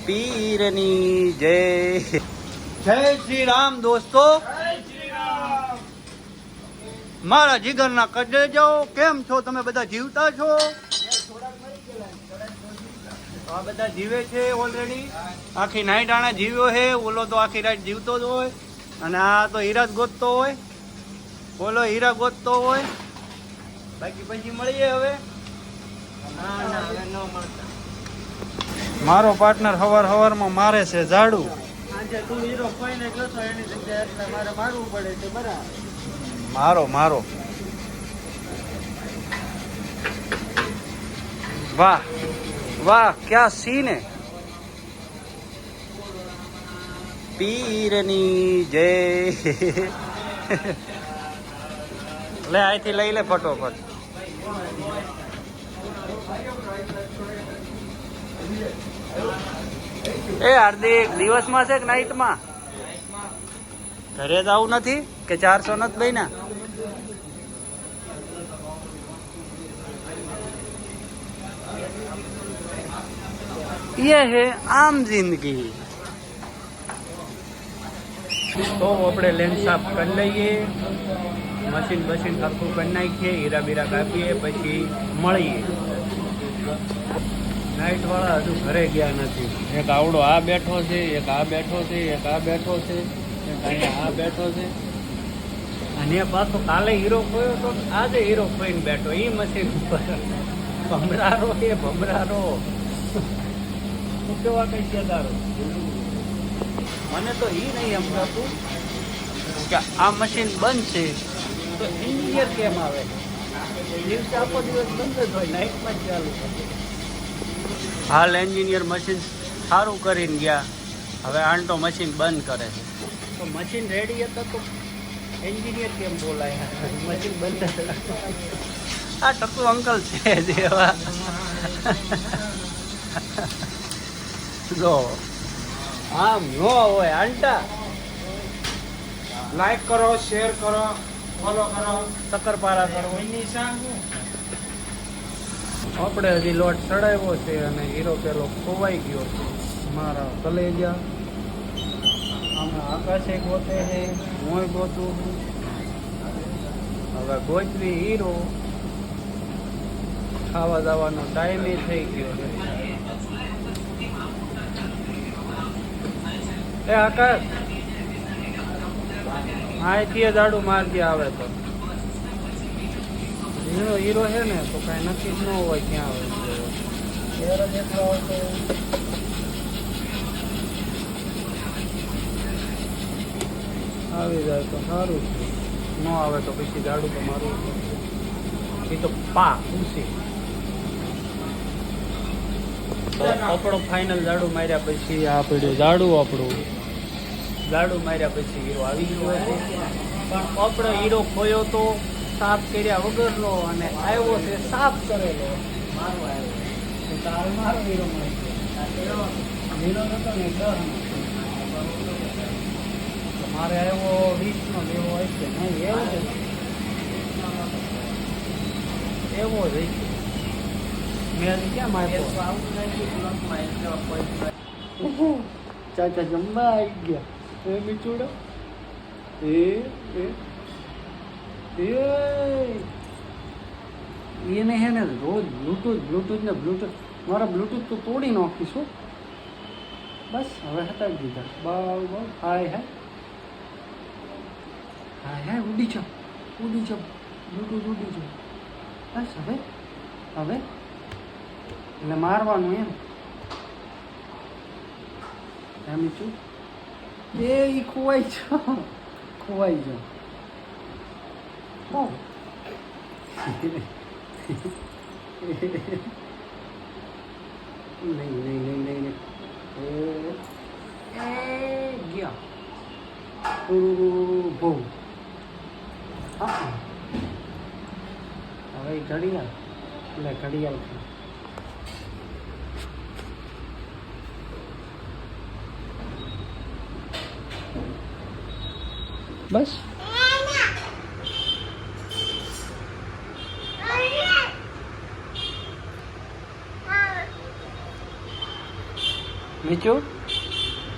પીરની જય. જય શ્રી રામ દોસ્તો. મારા જીગરના કલેજો, કેમ છો તમે? બધા જીવતા છો? આ બધા જીવે છે ઓલરેડી. આખી નાઈટ આણે જીવ્યો છે. ઓલો તો આખી રાત જીવતો જ હોય અને આ તો હીરા જ ગોતતો હોય. ઓલો હીરા ગોતતો હોય. બાકી પછી મળીએ હવે. મારો પાર્ટનર હવારમાં મારે છે ઝાડુ. આજે તું હીરો કોઈને ગયો એની જગ્યાએ એટલે મારે મારવું પડે છે. બરાબર. મારો વાહ વાહ, ક્યા સીન હે. પીરની જય. લે અહીંથી લઈ લે ફટોફટ. એ હાર્દિક, દિવસમાં છે કે નાઈટમાં? ઘરે જ આવું નથી કે 400 નથી બન્યા? ये है आम जिंदगी. તો આપણે લેન્સ સાફ કરી લઈએ, મશીન સરખું કરી નાખીએ, હીરા બીરા કાપીએ, પછી મળીએ. નાઈટ વાળા હજુ ઘરે ગયા નથી. એક આવડો આ બેઠો છે, એક આ બેઠો છે, એક આ બેઠો છે, એક અહીંયા આ બેઠો છે. અને પાછો કાલે હીરો ખોયો તો આજે હીરો ખોઈને બેઠો એ મશીન ઉપર. ભમરારો એ ભમરારો. કેવા કઈ કેદારો. મને તો એ નહીં સમજાતું કે આ મશીન બંધ છે તો એન્જિનિયર કેમ આવે? દિવસે આખો દિવસ બંધ જ હોય, નાઇટમાં જ ચાલુ. હાલ એન્જિનિયર મશીન સારું કરીને ગયા, હવે આંટો મશીન બંધ કરે છે. તો મશીન રેડી હતા તો એન્જિનિયર કેમ બોલાય? મશીન બંધ. આ ટકુ અંકલ છે જેવા. જો આમ નો હોય આંટા. લાઈક કરો, શેર કરો, ફોલો કરો, શક્કરપારા કરો. આપણે હજી લોટ ચડાવ્યો છે અને હીરો પેલો ખોવાઈ ગયો છે. મારા કલેજા આમાં આકાશે ગોતે છે, હું ગોતું. હવે ગોચવી હીરો. ખાવા જવાનો ટાઈમ થઈ ગયો છે. એ આકાશ, અહીંથી ઝાડુ મારજે આવે તો. હીરો છે ને તો કઈ નક્કી જ ન હોય ક્યાં આવે. આવી જાય તો સારું છે, ન આવે તો પછી ઝાડુ તો મારવું પડશે. એ તો પા ખુશી. આપણો ફાઇનલ ઝાડુ માર્યા પછી આ પડ્યું ઝાડુ. ઝાડુ માર્યા પછી હીરો આવી ગયો છે. પણ આપણો હીરો ખોયો તો સાફ કર્યા વગરનો અને આવ્યો છે સાફ કરેલો. મારો હીરો હીરો નતો ને 10. મારે આવ્યો 20નો લેવો હોય છે. નહીં એવો જ હશે. મેં ક્યાં માર્યો? ચાચા જમવા આવી ગયા. એ મીચુડો એને હે ને રોજ બ્લૂટૂથ ને બ્લૂટૂથ. મારા બ્લૂટૂથ તો તોડી નાખીશું. બસ હવે હટાવી દીધા. બહુ હાય ઉડી જાઓ બ્લૂટૂથ ઉડી જાઓ. બસ હવે એટલે મારવાનું એમ. મીચું એ ખોવાઈ જાઓ. નહીં ગયા બહુ. હવે ઘડિયાળ બસ. મીચુ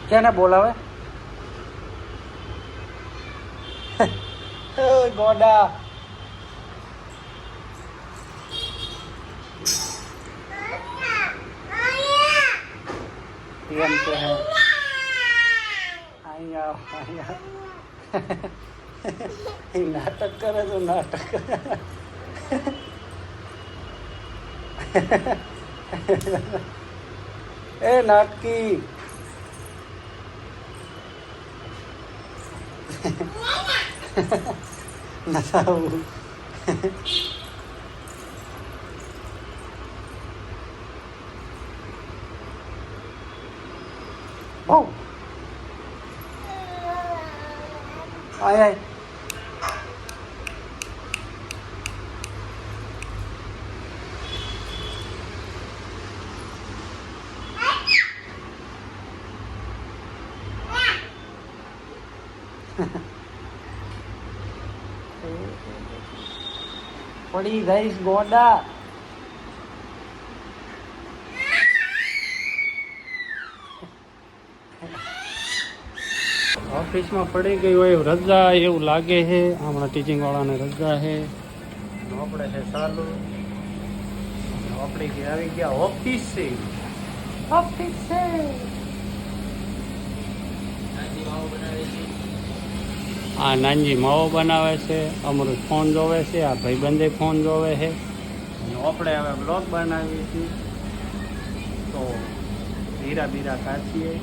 કેને બોલાવે? ગોડા એમ કે હે અહીંયા નાટક કરે તો નાટક એ નાટકી નસાવું બહુ આય આય પડી ગઈશ ગોડા ઓફિસમાં પડી ગઈ હોય રજા એવું લાગે છે. હમણાં ટીચિંગ વાળાને રજા છે. આપણે છે ચાલુ આપણે આવી ગયા ઓફિસ છે. આ નાનજી માવો બનાવે છે. અમૃત ફોન જોવે છે. આ ભાઈબંધે ફોન જોવે છે. આપણે હવે બ્લોગ બનાવીએ છીએ તો હીરા બીરા કાઢીએ.